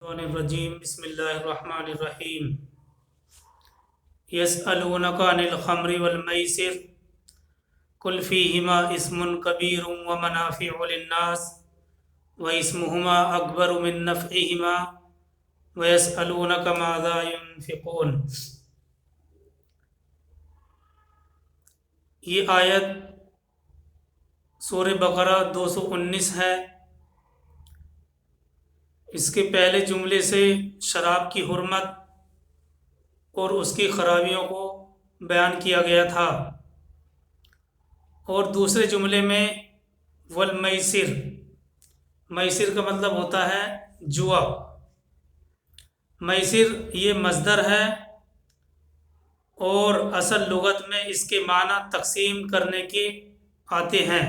الشیطان الرجیم بسم اللہ الرحمن الرحیم یسألونک عن الخمر والمیسر قل فیہما اسم کبیر ومنافع للناس واسمہما اکبر من نفعہما ویسألونک ماذا ينفقون۔ یہ آیت سورہ بقرہ 219 ہے۔ اس کے پہلے جملے سے شراب کی حرمت اور اس کی خرابیوں کو بیان کیا گیا تھا، اور دوسرے جملے میں والمیسر، میسر کا مطلب ہوتا ہے جوا۔ میسر یہ مصدر ہے اور اصل لغت میں اس کے معنی تقسیم کرنے کے آتے ہیں۔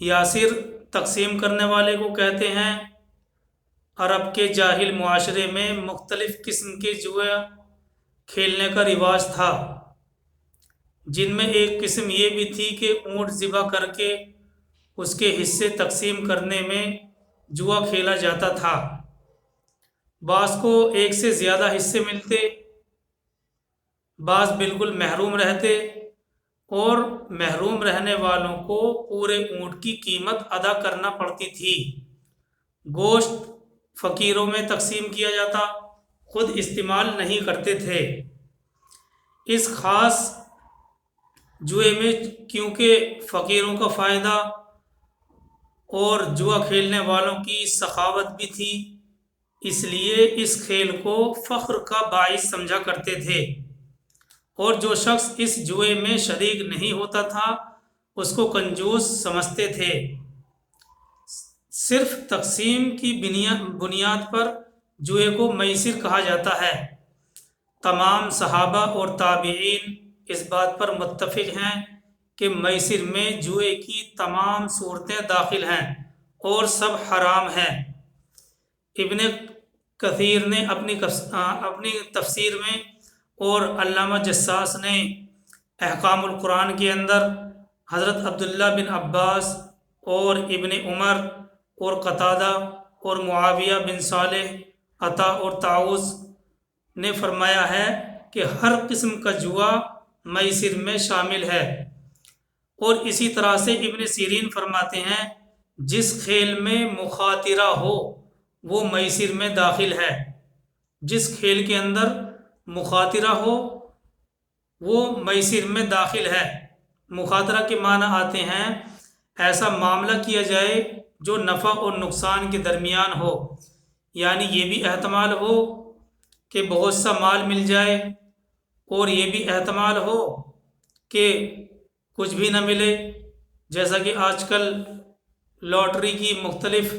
یاسر تقسیم کرنے والے کو کہتے ہیں۔ عرب کے جاہل معاشرے میں مختلف قسم کے جوئے کھیلنے کا رواج تھا، جن میں ایک قسم یہ بھی تھی کہ اونٹ ذبح کر کے اس کے حصے تقسیم کرنے میں جوا کھیلا جاتا تھا۔ بعض کو ایک سے زیادہ حصے ملتے، بعض بالکل محروم رہتے، اور محروم رہنے والوں کو پورے اونٹ کی قیمت ادا کرنا پڑتی تھی۔ گوشت فقیروں میں تقسیم کیا جاتا، خود استعمال نہیں کرتے تھے۔ اس خاص جوئے میں کیونکہ فقیروں کا فائدہ اور جوا کھیلنے والوں کی سخاوت بھی تھی، اس لیے اس کھیل کو فخر کا باعث سمجھا کرتے تھے، اور جو شخص اس جوئے میں شریک نہیں ہوتا تھا اس کو کنجوس سمجھتے تھے۔ صرف تقسیم کی بنیاد پر جوئے کو میسر کہا جاتا ہے۔ تمام صحابہ اور تابعین اس بات پر متفق ہیں کہ میسر میں جوئے کی تمام صورتیں داخل ہیں اور سب حرام ہیں۔ ابن کثیر نے اپنی تفسیر میں اور علامہ جساس نے احکام القرآن کے اندر حضرت عبداللہ بن عباس اور ابن عمر اور قتادہ اور معاویہ بن صالح، عطا اور طاؤس نے فرمایا ہے کہ ہر قسم کا جوا میسر میں شامل ہے، اور اسی طرح سے ابن سیرین فرماتے ہیں جس کھیل میں مخاطرہ ہو وہ میسر میں داخل ہے۔ جس کھیل کے اندر مخاطرہ ہو وہ میسر میں داخل ہے۔ مخاطرہ کے معنی آتے ہیں ایسا معاملہ کیا جائے جو نفع اور نقصان کے درمیان ہو، یعنی یہ بھی احتمال ہو کہ بہت سا مال مل جائے اور یہ بھی احتمال ہو کہ کچھ بھی نہ ملے، جیسا کہ آج کل لاٹری کی مختلف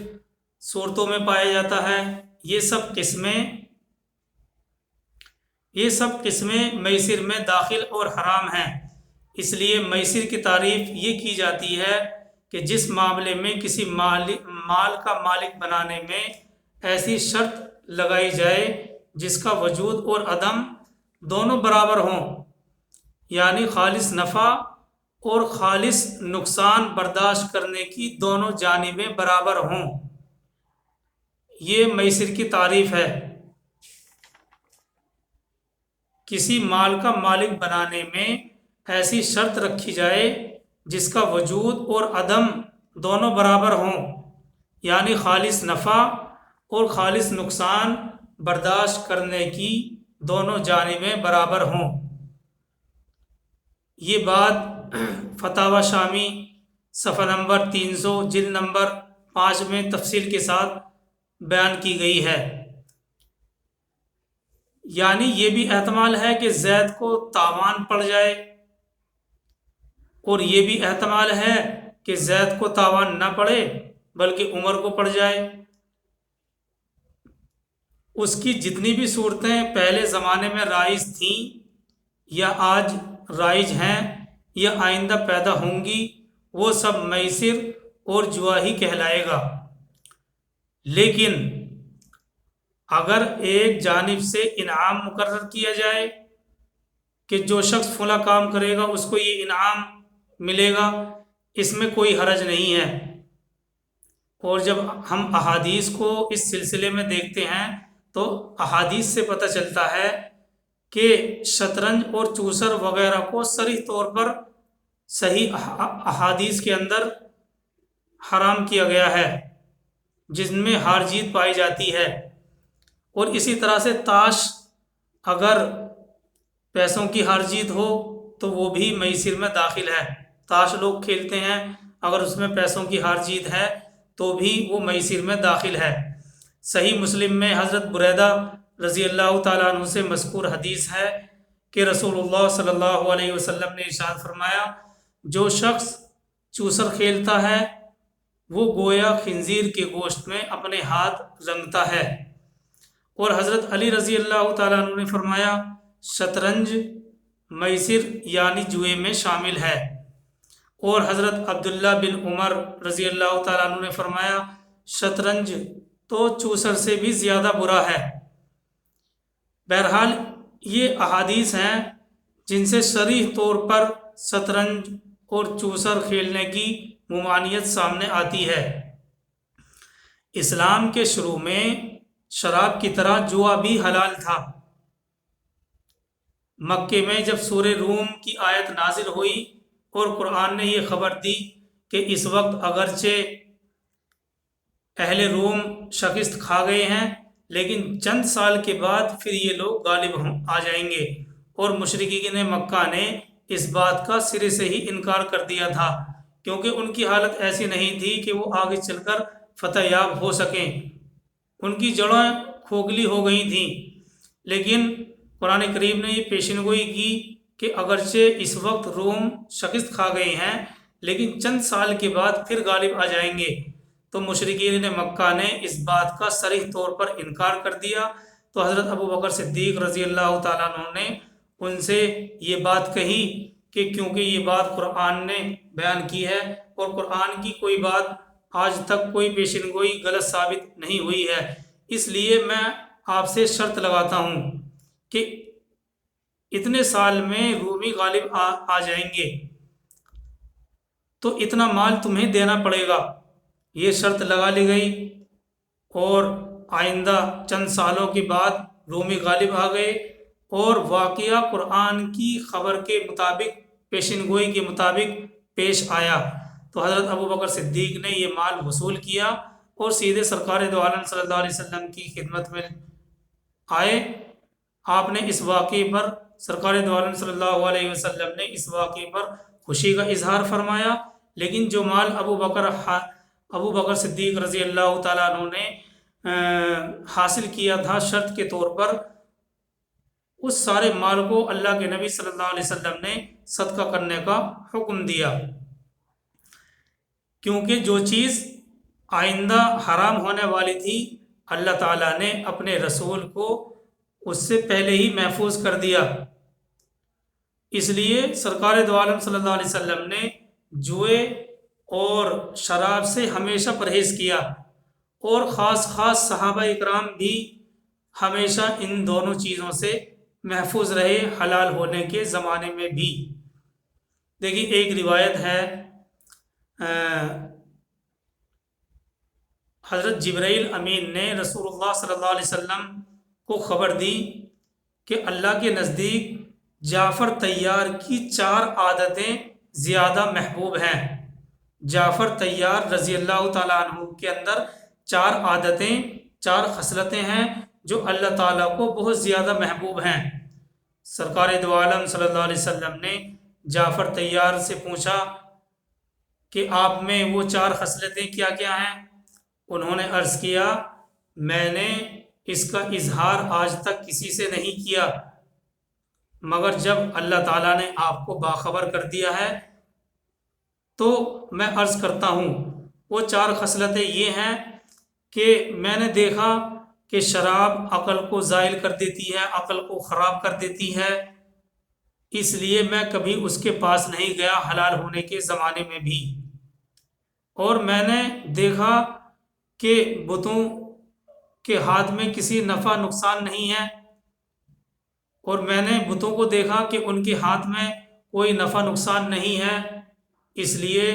صورتوں میں پایا جاتا ہے۔ یہ سب قسمیں میسر میں داخل اور حرام ہیں۔ اس لیے میسر کی تعریف یہ کی جاتی ہے کہ جس معاملے میں کسی مال کا مالک بنانے میں ایسی شرط لگائی جائے جس کا وجود اور عدم دونوں برابر ہوں، یعنی خالص نفع اور خالص نقصان برداشت کرنے کی دونوں جانبیں برابر ہوں، یہ میسر کی تعریف ہے۔ کسی مال کا مالک بنانے میں ایسی شرط رکھی جائے جس کا وجود اور عدم دونوں برابر ہوں، یعنی خالص نفع اور خالص نقصان برداشت کرنے کی دونوں جانبیں برابر ہوں۔ یہ بات فتاوی شامی صفحہ نمبر 300 جلد نمبر 5 میں تفصیل کے ساتھ بیان کی گئی ہے۔ یعنی یہ بھی احتمال ہے کہ زید کو تاوان پڑ جائے، اور یہ بھی احتمال ہے کہ زید کو تاوان نہ پڑے بلکہ عمر کو پڑ جائے۔ اس کی جتنی بھی صورتیں پہلے زمانے میں رائج تھیں یا آج رائج ہیں یا آئندہ پیدا ہوں گی، وہ سب میسر اور جوا ہی کہلائے گا۔ لیکن اگر ایک جانب سے انعام مقرر کیا جائے کہ جو شخص فلاں کام کرے گا اس کو یہ انعام ملے گا، اس میں کوئی حرج نہیں ہے، اور جب ہم احادیث کو اس سلسلے میں دیکھتے ہیں تو احادیث سے پتہ چلتا ہے کہ شطرنج اور چوسر وغیرہ کو صریح طور پر صحیح احادیث کے اندر حرام کیا گیا ہے، جن میں ہار جیت پائی جاتی ہے۔ اور اسی طرح سے تاش، اگر پیسوں کی ہار جیت ہو تو وہ بھی میسر میں داخل ہے۔ تاش لوگ کھیلتے ہیں، اگر اس میں پیسوں کی ہار جیت ہے تو بھی وہ میسر میں داخل ہے۔ صحیح مسلم میں حضرت بریدہ رضی اللہ تعالیٰ عنہ سے مذکور حدیث ہے کہ رسول اللہ صلی اللہ علیہ وسلم نے ارشاد فرمایا، جو شخص چوسر کھیلتا ہے وہ گویا خنزیر کے گوشت میں اپنے ہاتھ رنگتا ہے۔ اور حضرت علی رضی اللہ تعالیٰ عنہ نے فرمایا، شطرنج میسر یعنی جوئے میں شامل ہے۔ اور حضرت عبداللہ بن عمر رضی اللہ تعالیٰ عنہ نے فرمایا، شطرنج تو چوسر سے بھی زیادہ برا ہے۔ بہرحال یہ احادیث ہیں جن سے صریح طور پر شطرنج اور چوسر کھیلنے کی ممانعت سامنے آتی ہے۔ اسلام کے شروع میں شراب کی طرح جوا بھی حلال تھا۔ مکے میں جب سورہ روم کی آیت نازل ہوئی اور قرآن نے یہ خبر دی کہ اس وقت اگرچہ اہل روم شکست کھا گئے ہیں لیکن چند سال کے بعد پھر یہ لوگ غالب آ جائیں گے، اور مشرکین مکہ نے اس بات کا سرے سے ہی انکار کر دیا تھا، کیونکہ ان کی حالت ایسی نہیں تھی کہ وہ آگے چل کر فتح یاب ہو سکیں، ان کی جڑیں کھوکھلی ہو گئی تھیں۔ لیکن قرآن کریم نے یہ پیشین گوئی کی کہ اگرچہ اس وقت روم شکست کھا گئے ہیں لیکن چند سال کے بعد پھر غالب آ جائیں گے، تو مشرکین مکہ نے اس بات کا صریح طور پر انکار کر دیا۔ تو حضرت ابو بکر صدیق رضی اللہ تعالیٰ عنہ نے ان سے یہ بات کہی کہ کیونکہ یہ بات قرآن نے بیان کی ہے اور قرآن کی کوئی بات آج تک کوئی پیشین گوئی غلط ثابت نہیں ہوئی ہے، اس لیے میں آپ سے شرط لگاتا ہوں کہ اتنے سال میں رومی غالب آ جائیں گے تو اتنا مال تمہیں دینا پڑے گا۔ یہ شرط لگا لی گئی اور آئندہ چند سالوں کے بعد رومی غالب آ گئے، اور واقعہ قرآن کی خبر کے مطابق، پیشین گوئی کے مطابق پیش آیا۔ تو حضرت ابو بکر صدیق نے یہ مال وصول کیا اور سیدھے سرکار دو عالم صلی اللہ علیہ وسلم کی خدمت میں آئے۔ آپ نے اس واقعے پر، سرکار دو عالم صلی اللہ علیہ وسلم نے اس واقعے پر خوشی کا اظہار فرمایا، لیکن جو مال ابو بکر صدیق رضی اللہ تعالیٰ عنہ نے حاصل کیا تھا شرط کے طور پر، اس سارے مال کو اللہ کے نبی صلی اللہ علیہ وسلم نے صدقہ کرنے کا حکم دیا، کیونکہ جو چیز آئندہ حرام ہونے والی تھی اللہ تعالیٰ نے اپنے رسول کو اس سے پہلے ہی محفوظ کر دیا۔ اس لیے سرکار دو عالم صلی اللہ علیہ وسلم نے جوئے اور شراب سے ہمیشہ پرہیز کیا، اور خاص صحابہ اکرام بھی ہمیشہ ان دونوں چیزوں سے محفوظ رہے، حلال ہونے کے زمانے میں بھی۔ دیکھیے ایک روایت ہے، حضرت جبرائیل امین نے رسول اللہ صلی اللہ علیہ وسلم کو خبر دی کہ اللہ کے نزدیک جعفر طیار کی 4 عادتیں زیادہ محبوب ہیں۔ جعفر طیار رضی اللہ تعالیٰ عنہ کے اندر 4 عادتیں، 4 خصلتیں ہیں جو اللہ تعالیٰ کو بہت زیادہ محبوب ہیں۔ سرکار دو عالم صلی اللہ علیہ وسلم نے جعفر طیار سے پوچھا کہ آپ میں وہ 4 خصلتیں کیا کیا ہیں؟ انہوں نے عرض کیا، میں نے اس کا اظہار آج تک کسی سے نہیں کیا، مگر جب اللہ تعالیٰ نے آپ کو باخبر کر دیا ہے تو میں عرض کرتا ہوں۔ وہ 4 خصلتیں یہ ہیں کہ میں نے دیکھا کہ شراب عقل کو زائل کر دیتی ہے، عقل کو خراب کر دیتی ہے، اس لیے میں کبھی اس کے پاس نہیں گیا حلال ہونے کے زمانے میں بھی۔ اور میں نے دیکھا کہ بتوں کے ہاتھ میں کسی نفع نقصان نہیں ہے، اور میں نے بتوں کو دیکھا کہ ان کے ہاتھ میں کوئی نفع نقصان نہیں ہے، اس لیے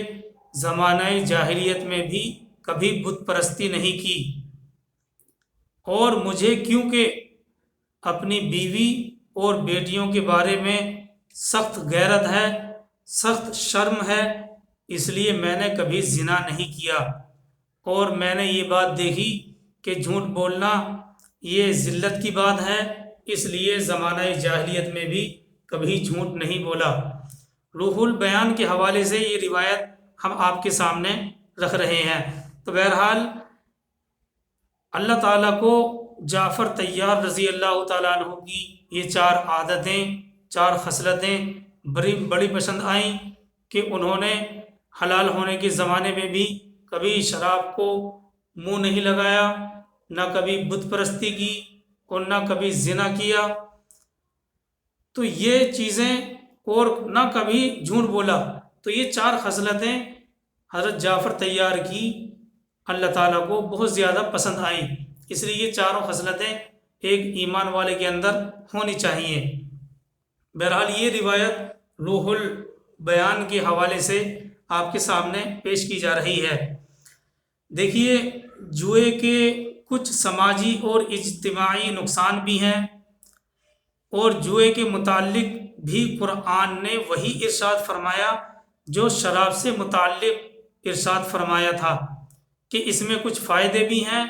زمانہ جاہلیت میں بھی کبھی بت پرستی نہیں کی، اور مجھے کیونکہ اپنی بیوی اور بیٹیوں کے بارے میں سخت غیرت ہے، سخت شرم ہے، اس لیے میں نے کبھی زنا نہیں کیا، اور میں نے یہ بات دیکھی کہ جھوٹ بولنا یہ ذلت کی بات ہے، اس لیے زمانہ جاہلیت میں بھی کبھی جھوٹ نہیں بولا۔ روح البیان کے حوالے سے یہ روایت ہم آپ کے سامنے رکھ رہے ہیں۔ تو بہرحال اللہ تعالیٰ کو جعفر طیار رضی اللہ تعالیٰ عنہ کی یہ 4 عادتیں، 4 خصلتیں بڑی پسند آئیں کہ انہوں نے حلال ہونے کے زمانے میں بھی کبھی شراب کو منہ نہیں لگایا، نہ کبھی بت پرستی کی، اور نہ کبھی زنا کیا۔ تو یہ چیزیں، اور نہ کبھی جھوٹ بولا، تو یہ 4 خصلتیں حضرت جعفر طیار کی اللہ تعالیٰ کو بہت زیادہ پسند آئیں۔ اس لیے یہ 4 خصلتیں ایک ایمان والے کے اندر ہونی چاہیے۔ بہرحال یہ روایت روح البیان کے حوالے سے آپ کے سامنے پیش کی جا رہی ہے۔ دیکھیے، جوئے کے کچھ سماجی اور اجتماعی نقصان بھی ہیں، اور جوئے کے متعلق بھی قرآن نے وہی ارشاد فرمایا جو شراب سے متعلق ارشاد فرمایا تھا کہ اس میں کچھ فائدے بھی ہیں،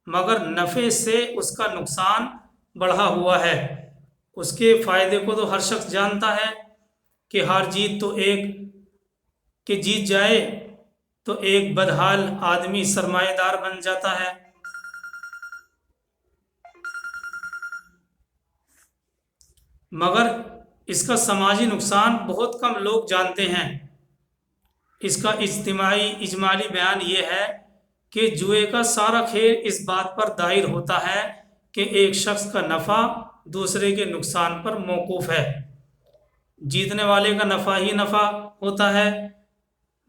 مگر نفع سے اس کا نقصان بڑھا ہوا ہے۔ اس کے فائدے کو تو ہر شخص جانتا ہے کہ ہار جیت تو ایک کہ جیت جائے تو ایک بدحال آدمی سرمایہ دار بن جاتا ہے، مگر اس کا سماجی نقصان بہت کم لوگ جانتے ہیں۔ اس کا اجمالی بیان یہ ہے کہ جوئے کا سارا کھیل اس بات پر دائر ہوتا ہے کہ ایک شخص کا نفع دوسرے کے نقصان پر موقوف ہے۔ جیتنے والے کا نفع ہی نفع ہوتا ہے،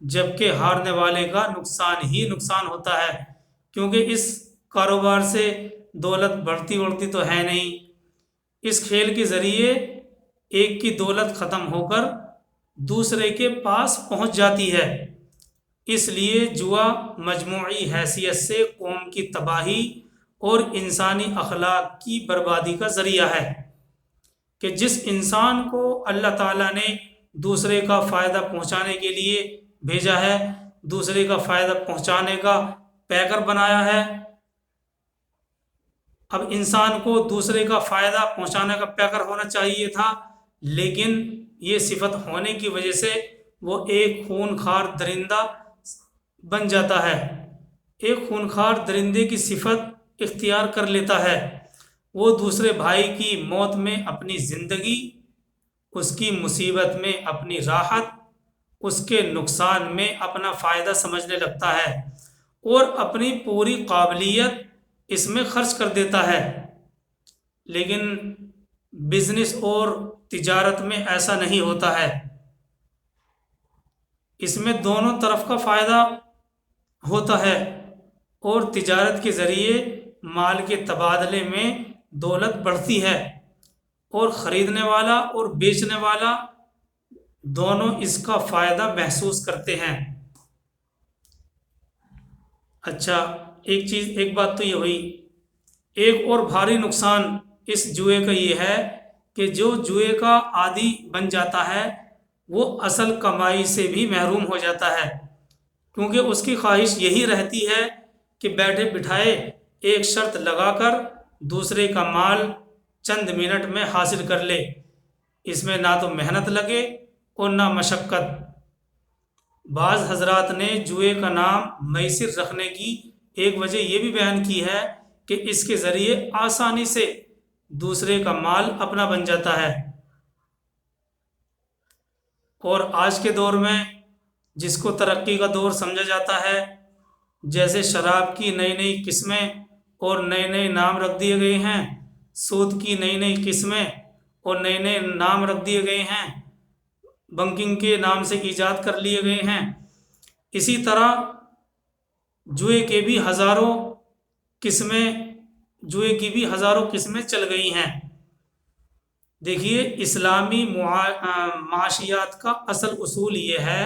جبکہ ہارنے والے کا نقصان ہی نقصان ہوتا ہے، کیونکہ اس کاروبار سے دولت بڑھتی تو ہے نہیں۔ اس کھیل کے ذریعے ایک کی دولت ختم ہو کر دوسرے کے پاس پہنچ جاتی ہے۔ اس لیے جوا مجموعی حیثیت سے قوم کی تباہی اور انسانی اخلاق کی بربادی کا ذریعہ ہے کہ جس انسان کو اللہ تعالیٰ نے دوسرے کا فائدہ پہنچانے کے لیے بھیجا ہے، دوسرے کا فائدہ پہنچانے کا پیکر بنایا ہے، اب انسان کو دوسرے کا فائدہ پہنچانے کا پیکر ہونا چاہیے تھا، لیکن یہ صفت ہونے کی وجہ سے وہ ایک خونخوار درندہ بن جاتا ہے، ایک خونخوار درندے کی صفت اختیار کر لیتا ہے۔ وہ دوسرے بھائی کی موت میں اپنی زندگی، اس کی مصیبت میں اپنی راحت، اس کے نقصان میں اپنا فائدہ سمجھنے لگتا ہے، اور اپنی پوری قابلیت اس میں خرچ کر دیتا ہے۔ لیکن بزنس اور تجارت میں ایسا نہیں ہوتا ہے، اس میں دونوں طرف کا فائدہ ہوتا ہے، اور تجارت کے ذریعے مال کے تبادلے میں دولت بڑھتی ہے، اور خریدنے والا اور بیچنے والا دونوں اس کا فائدہ محسوس کرتے ہیں۔ اچھا، ایک بات تو یہ ہوئی۔ ایک اور بھاری نقصان اس جوئے کا یہ ہے کہ جو جوئے کا عادی بن جاتا ہے وہ اصل کمائی سے بھی محروم ہو جاتا ہے، کیونکہ اس کی خواہش یہی رہتی ہے کہ بیٹھے بٹھائے ایک شرط لگا کر دوسرے کا مال چند منٹ میں حاصل کر لے۔ اس میں نہ تو محنت لگے اور نہ مشقت۔ بعض حضرات نے جوئے کا نام میسر رکھنے کی ایک وجہ یہ بھی بیان کی ہے کہ اس کے ذریعے آسانی سے دوسرے کا مال اپنا بن جاتا ہے۔ اور آج کے دور میں جس کو ترقی کا دور سمجھا جاتا ہے، جیسے شراب کی نئی نئی قسمیں اور نئے نئے نام رکھ دیے گئے ہیں، سود کی نئی نئی قسمیں اور نئے نئے نام رکھ دیے گئے ہیں، بنکنگ کے نام سے ایجاد کر لیے گئے ہیں، اسی طرح جوئے کی بھی ہزاروں قسمیں چل گئی ہیں۔ دیکھیے، اسلامی معاشیات کا اصل اصول یہ ہے،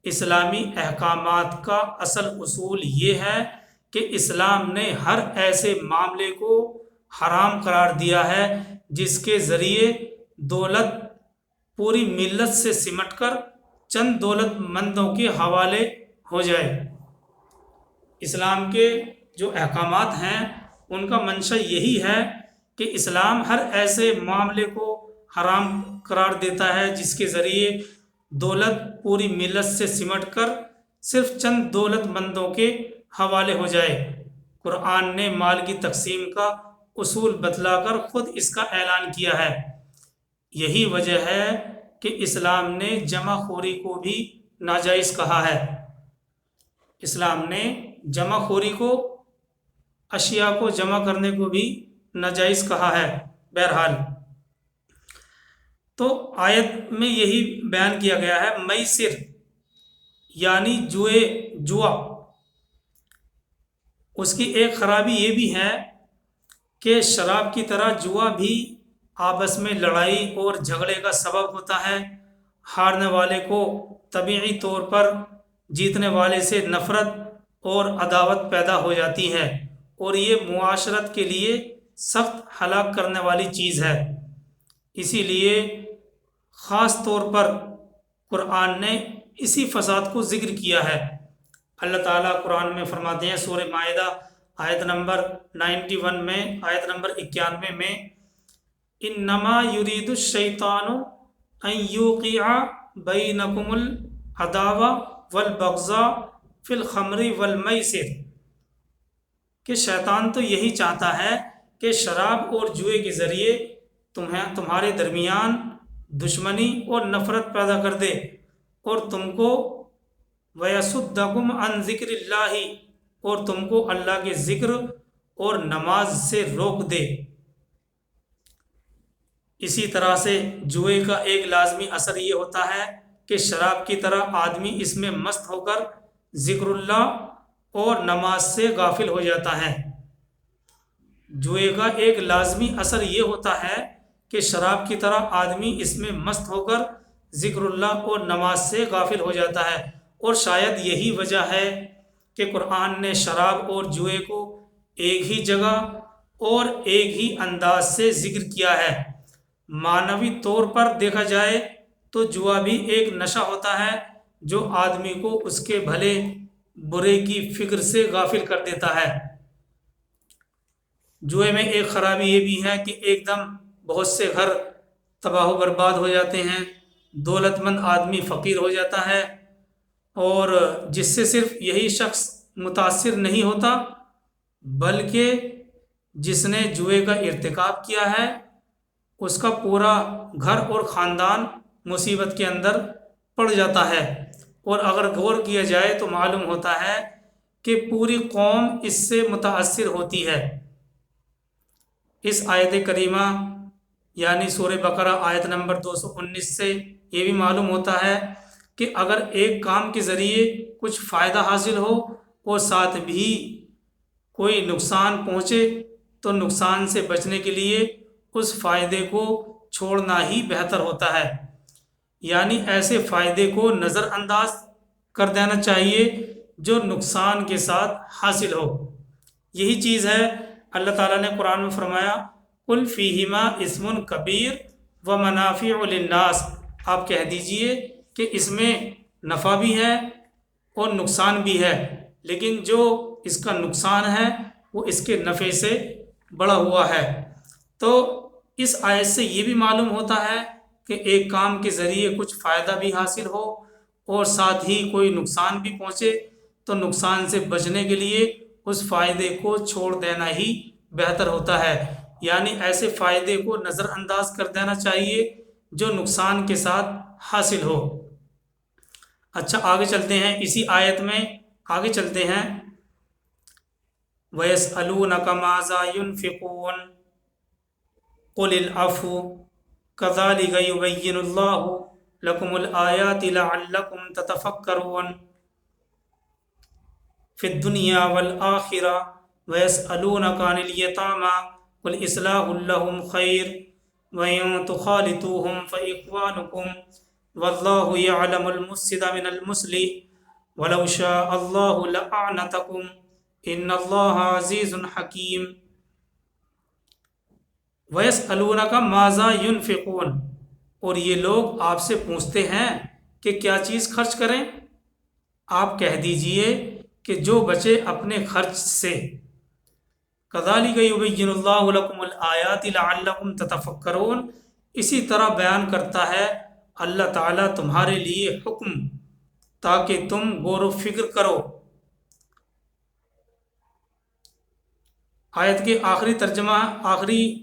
اسلامی احکامات کا اصل اصول یہ ہے کہ اسلام نے ہر ایسے معاملے کو حرام قرار دیا ہے جس کے ذریعے دولت پوری ملت سے سمٹ کر چند دولت مندوں کے حوالے ہو جائے۔ اسلام کے جو احکامات ہیں ان کا منشا یہی ہے کہ اسلام ہر ایسے معاملے کو حرام قرار دیتا ہے جس کے ذریعے دولت پوری ملت سے سمٹ کر صرف چند دولت مندوں کے حوالے ہو جائے۔ قرآن نے مال کی تقسیم کا اصول بتلا کر خود اس کا اعلان کیا ہے۔ یہی وجہ ہے کہ اسلام نے جمع خوری کو بھی ناجائز کہا ہے۔ اسلام نے جمع خوری کو، اشیاء کو جمع کرنے کو بھی ناجائز کہا ہے۔ بہرحال تو آیت میں یہی بیان کیا گیا ہے۔ میسر یعنی جوا، اس کی ایک خرابی یہ بھی ہے کہ شراب کی طرح جوا بھی آپس میں لڑائی اور جھگڑے کا سبب ہوتا ہے۔ ہارنے والے کو طبیعی طور پر جیتنے والے سے نفرت اور عداوت پیدا ہو جاتی ہے، اور یہ معاشرت کے لیے سخت ہلاک کرنے والی چیز ہے۔ اسی لیے خاص طور پر قرآن نے اسی فساد کو ذکر کیا ہے۔ اللہ تعالیٰ قرآن میں فرماتے ہیں سورہ مائدہ آیت نمبر 91 میں، آیت نمبر 91 میں، انما یرید الشیطان ان یوقع بینکم العداوۃ والبغضاء فی الخمر والمیسر، کہ شیطان تو یہی چاہتا ہے کہ شراب اور جوئے کے ذریعے تمہارے درمیان دشمنی اور نفرت پیدا کر دے، اور تم کو وَيَصُدَّكُمْ عَنْ ذِكْرِ اللَّهِ، اور تم کو اللہ کے ذکر اور نماز سے روک دے۔ اسی طرح سے جوئے کا ایک لازمی اثر یہ ہوتا ہے کہ شراب کی طرح آدمی اس میں مست ہو کر ذکر اللہ اور نماز سے غافل ہو جاتا ہے۔ جوئے کا ایک لازمی اثر یہ ہوتا ہے کہ شراب کی طرح آدمی اس میں مست ہو کر ذکر اللہ اور نماز سے غافل ہو جاتا ہے، اور شاید یہی وجہ ہے کہ قرآن نے شراب اور جوئے کو ایک ہی جگہ اور ایک ہی انداز سے ذکر کیا ہے۔ معنوی طور پر دیکھا جائے تو جوا بھی ایک نشہ ہوتا ہے جو آدمی کو اس کے بھلے برے کی فکر سے غافل کر دیتا ہے۔ جوئے میں ایک خرابی یہ بھی ہے کہ ایک دم بہت سے گھر تباہ و برباد ہو جاتے ہیں، دولت مند آدمی فقیر ہو جاتا ہے، اور جس سے صرف یہی شخص متاثر نہیں ہوتا بلکہ جس نے جوئے کا ارتکاب کیا ہے اس کا پورا گھر اور خاندان مصیبت کے اندر پڑ جاتا ہے۔ اور اگر غور کیا جائے تو معلوم ہوتا ہے کہ پوری قوم اس سے متاثر ہوتی ہے۔ اس آیت کریمہ یعنی سورہ بقرہ آیت نمبر 219 سے یہ بھی معلوم ہوتا ہے کہ اگر ایک کام کے ذریعے کچھ فائدہ حاصل ہو اور ساتھ بھی کوئی نقصان پہنچے تو نقصان سے بچنے کے لیے اس فائدے کو چھوڑنا ہی بہتر ہوتا ہے، یعنی ایسے فائدے کو نظر انداز کر دینا چاہیے جو نقصان کے ساتھ حاصل ہو۔ یہی چیز ہے اللہ تعالیٰ نے قرآن میں فرمایا قُلْ فِيهِمَا اسْمٌ كَبِيرٌ وَمَنَافِعُ لِلنَّاسِ، آپ کہہ دیجئے کہ اس میں نفع بھی ہے اور نقصان بھی ہے، لیکن جو اس کا نقصان ہے وہ اس کے نفع سے بڑا ہوا ہے۔ تو اس آیت سے یہ بھی معلوم ہوتا ہے کہ ایک کام کے ذریعے کچھ فائدہ بھی حاصل ہو اور ساتھ ہی کوئی نقصان بھی پہنچے تو نقصان سے بچنے کے لیے اس فائدے کو چھوڑ دینا ہی بہتر ہوتا ہے، یعنی ایسے فائدے کو نظر انداز کر دینا چاہیے جو نقصان کے ساتھ حاصل ہو۔ اچھا آگے چلتے ہیں، اسی آیت میں آگے چلتے ہیں۔ وَيَسْأَلُونَكَ مَاذَا يُنْفِقُونَ قُلِ الْعَفْوَ كَذَلِكَ يُبَيِّنُ اللَّهُ لَكُمُ الْآيَاتِ لَعَلَّكُمْ تَتَفَكَّرُونَ فِي الدُّنْيَا وَالْآخِرَةِ وَيَسْأَلُونَكَ عَنِ الْيَتَامَى قُلْ إِصْلَاحٌ لَهُمْ خَيْرٌ وَإِن تُخَالِطُوهُمْ فَإِخْوَانُكُمْ واللہ یعلم المفسد من المصلح ولو شاء اللہ لأعنتکم ان اللہ عزیز حکیم۔ وَيَسْأَلُونَكَ مَاذَا يُنْفِقُونَ، اور یہ لوگ آپ سے پوچھتے ہیں کہ کیا چیز خرچ کریں، آپ کہہ دیجئے کہ جو بچے اپنے خرچ سے۔ كَذَلِكَ يُبَيِّنُ اللَّهُ لَكُمُ الْآيَاتِ لَعَلَّكُمْ تَتَفَكَّرُونَ، اسی طرح بیان کرتا ہے اللہ تعالیٰ تمہارے لیے حکم تاکہ تم غور و فکر کرو۔ آیت کے آخری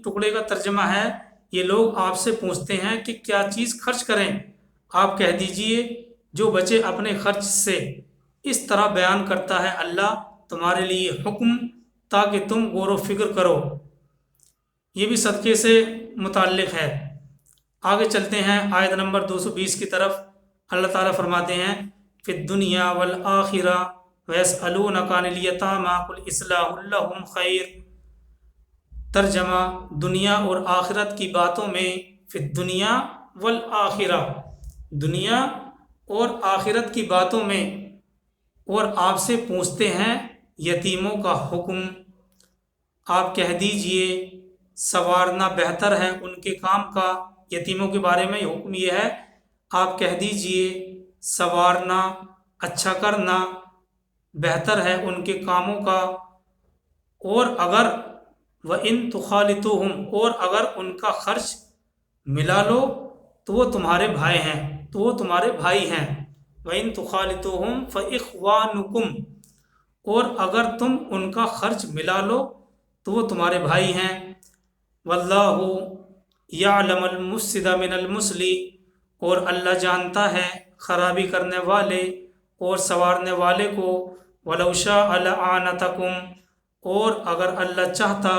ٹکڑے کا ترجمہ ہے، یہ لوگ آپ سے پوچھتے ہیں کہ کیا چیز خرچ کریں، آپ کہہ دیجئے جو بچے اپنے خرچ سے۔ اس طرح بیان کرتا ہے اللہ تمہارے لیے حکم تاکہ تم غور و فکر کرو۔ یہ بھی صدقے سے متعلق ہے۔ آگے چلتے ہیں آیت نمبر 220 کی طرف۔ اللہ تعالیٰ فرماتے ہیں فی الدنیا والآخرہ ویسألونک عن الیتامی قل اصلاح لہم خیر۔ ترجمہ، دنیا اور آخرت کی باتوں میں، فی الدنیا والآخرہ، دنیا اور آخرت کی باتوں میں، اور آپ سے پوچھتے ہیں یتیموں کا حکم، آپ کہہ دیجئے سنوارنا بہتر ہے ان کے کام کا۔ یتیموں کے بارے میں حکم یہ ہے، آپ کہہ دیجئے سنوارنا، اچھا کرنا بہتر ہے ان کے کاموں کا۔ اور اگر وَإِن تُخَالِطُوهُمْ، اور اگر ان کا خرچ ملا لو تو وہ تمہارے بھائی ہیں، وَإِن تُخَالِطُوهُمْ فَإِخْوَانُكُمْ، اور اگر تم ان کا خرچ ملا لو تو وہ تمہارے بھائی ہیں۔ وَاللَّهُ یعلم المفسد من المصلح، اور اللہ جانتا ہے خرابی کرنے والے اور سنوارنے والے کو۔ وَلَوْ شَاءَ لَأَعْنَتَكُمْ، اور اگر اللہ چاہتا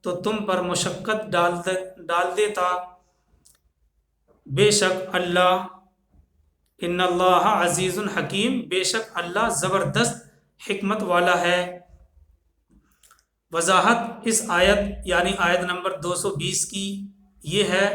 تو تم پر مشقت ڈال دیتا۔ بے شک اللہ، ان اللہ عزیز حکیم، بے شک اللہ زبردست حکمت والا ہے۔ وضاحت اس آیت یعنی آیت نمبر 220 کی یہ ہے